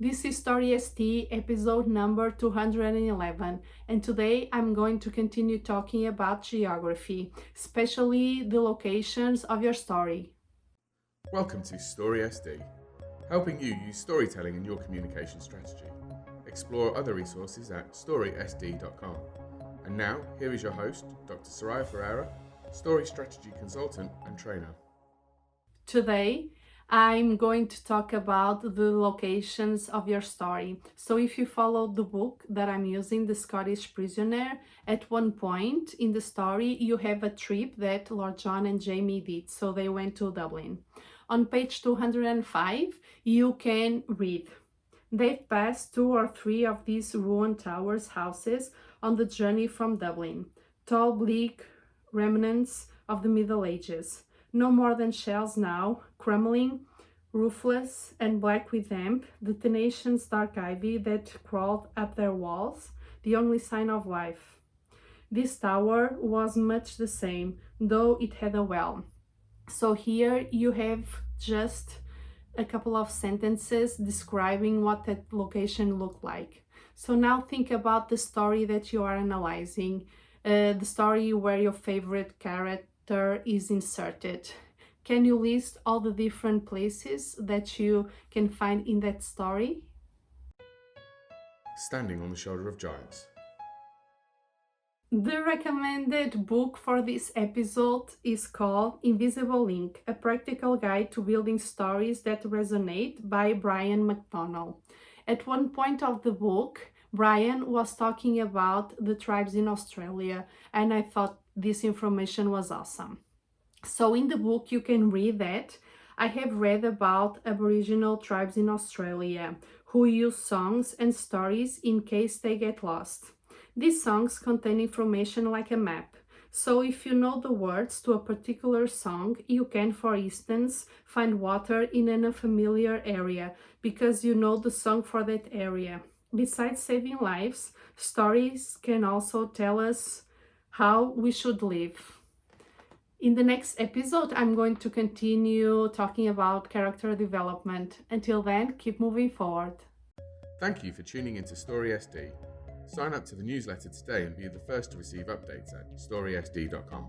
This is StorySD episode number 211, and today I'm going to continue talking about geography, especially the locations of your story. Welcome to StorySD, helping you use storytelling in your communication strategy. Explore other resources at storysd.com. And now, here is your host, Dr. Soraya Ferreira, Story Strategy Consultant and Trainer. Today, I'm going to talk about the locations of your story. So if you follow the book that I'm using, The Scottish Prisoner, at one point in the story, you have a trip that Lord John and Jamie did. So they went to Dublin. On page 205, you can read. They've passed 2 or 3 of these ruined towers houses on the journey from Dublin. Tall, bleak remnants of the Middle Ages. No more than shells now, crumbling, roofless, and black with damp, the tenacious dark ivy that crawled up their walls, the only sign of life. This tower was much the same, though it had a well. So here you have just a couple of sentences describing what that location looked like. So now think about the story that you are analyzing, the story where your favorite character is inserted. Can you list all the different places that you can find in that story? Standing on the Shoulder of Giants. The recommended book for this episode is called Invisible Ink, A Practical Guide to Building Stories That Resonate by Brian McDonald. At one point of the book, Brian was talking about the tribes in Australia, and I thought this information was awesome. So in the book you can read that I have read about Aboriginal tribes in Australia who use songs and stories in case they get lost. These songs contain information like a map. So if you know the words to a particular song, you can, for instance, find water in an unfamiliar area because you know the song for that area. Besides saving lives, stories can also tell us how we should live. In the next episode, I'm going to continue talking about character development. Until then, keep moving forward. Thank you for tuning into StorySD. Sign up to the newsletter today and be the first to receive updates at storysd.com.